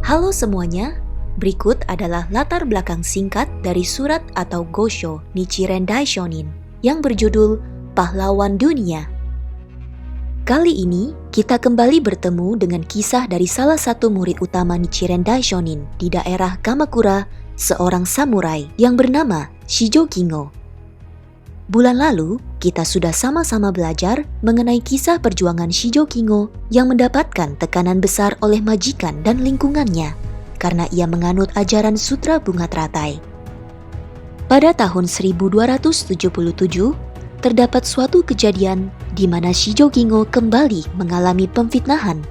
Halo semuanya, berikut adalah latar belakang singkat dari surat atau Gosho Nichiren Daishonin yang berjudul Pahlawan Dunia. Kali ini, kita kembali bertemu dengan kisah dari salah satu murid utama Nichiren Daishonin di daerah Kamakura, seorang samurai yang bernama Shijo Kingo. Bulan lalu, kita sudah sama-sama belajar mengenai kisah perjuangan Shijo Kingo yang mendapatkan tekanan besar oleh majikan dan lingkungannya karena ia menganut ajaran Sutra Bunga Teratai. Pada tahun 1277, terdapat suatu kejadian di mana Shijo Kingo kembali mengalami pemfitnahan.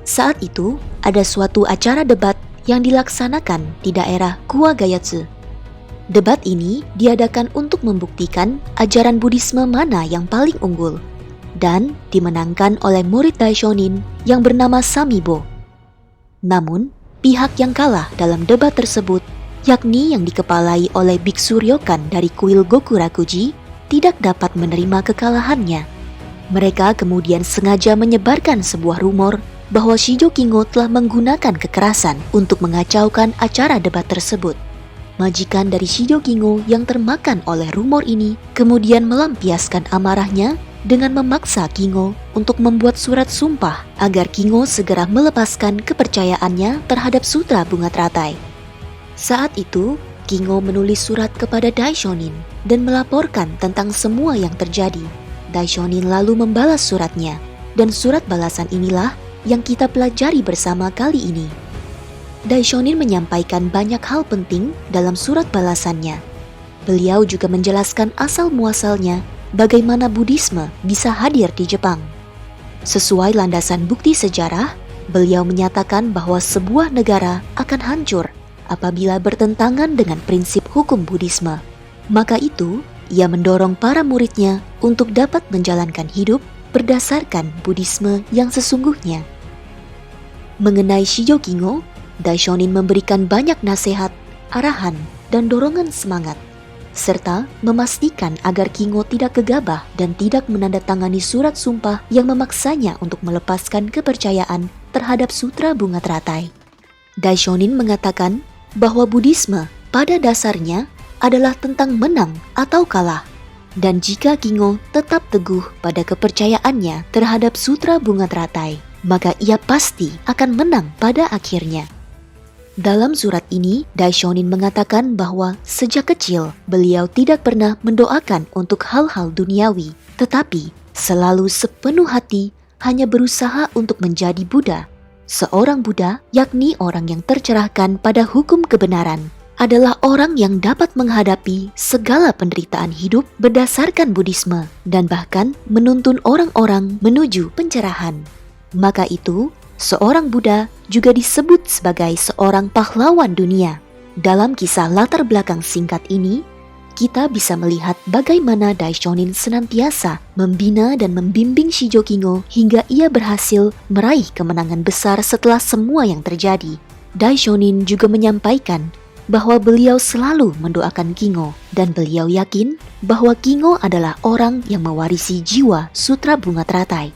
Saat itu, ada suatu acara debat yang dilaksanakan di daerah Kuwagayatsu. Debat ini diadakan untuk membuktikan ajaran Buddhisme mana yang paling unggul dan dimenangkan oleh murid Daishonin yang bernama Samibo. Namun, pihak yang kalah dalam debat tersebut, yakni yang dikepalai oleh biksu ryokan dari kuil Gokurakuji, tidak dapat menerima kekalahannya. Mereka kemudian sengaja menyebarkan sebuah rumor bahwa Shijo Kingo telah menggunakan kekerasan untuk mengacaukan acara debat tersebut. Majikan dari Shijo Kingo yang termakan oleh rumor ini kemudian melampiaskan amarahnya dengan memaksa Kingo untuk membuat surat sumpah agar Kingo segera melepaskan kepercayaannya terhadap Sutra Bunga Teratai. Saat itu, Kingo menulis surat kepada Daishonin dan melaporkan tentang semua yang terjadi. Daishonin lalu membalas suratnya, dan surat balasan inilah yang kita pelajari bersama kali ini. Daishonin menyampaikan banyak hal penting dalam surat balasannya. Beliau juga menjelaskan asal-muasalnya bagaimana Buddhisme bisa hadir di Jepang. Sesuai landasan bukti sejarah, beliau menyatakan bahwa sebuah negara akan hancur apabila bertentangan dengan prinsip hukum Buddhisme. Maka itu, ia mendorong para muridnya untuk dapat menjalankan hidup berdasarkan Buddhisme yang sesungguhnya. Mengenai Shijo Kingo, Daishonin memberikan banyak nasihat, arahan, dan dorongan semangat, serta memastikan agar Kingo tidak gegabah dan tidak menandatangani surat sumpah yang memaksanya untuk melepaskan kepercayaan terhadap Sutra Bunga Teratai. Daishonin mengatakan bahwa Buddhisme pada dasarnya adalah tentang menang atau kalah, dan jika Kingo tetap teguh pada kepercayaannya terhadap Sutra Bunga Teratai, maka ia pasti akan menang pada akhirnya. Dalam surat ini, Daishonin mengatakan bahwa sejak kecil beliau tidak pernah mendoakan untuk hal-hal duniawi, tetapi selalu sepenuh hati hanya berusaha untuk menjadi Buddha. Seorang Buddha, yakni orang yang tercerahkan pada hukum kebenaran, adalah orang yang dapat menghadapi segala penderitaan hidup berdasarkan Buddhisme dan bahkan menuntun orang-orang menuju pencerahan. Maka itu, seorang Buddha juga disebut sebagai seorang pahlawan dunia. Dalam kisah latar belakang singkat ini, kita bisa melihat bagaimana Daishonin senantiasa membina dan membimbing Shijo Kingo hingga ia berhasil meraih kemenangan besar setelah semua yang terjadi. Daishonin juga menyampaikan bahwa beliau selalu mendoakan Kingo dan beliau yakin bahwa Kingo adalah orang yang mewarisi jiwa Sutra Bunga Teratai.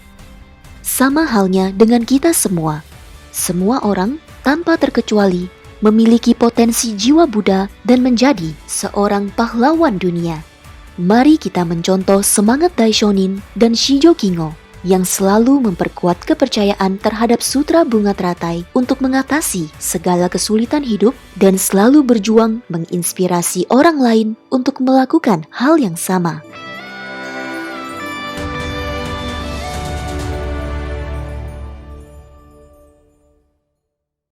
Sama halnya dengan kita semua. Semua orang tanpa terkecuali memiliki potensi jiwa Buddha dan menjadi seorang pahlawan dunia. Mari kita mencontoh semangat Daishonin dan Shijo Kingo yang selalu memperkuat kepercayaan terhadap Sutra Bunga Teratai untuk mengatasi segala kesulitan hidup dan selalu berjuang menginspirasi orang lain untuk melakukan hal yang sama.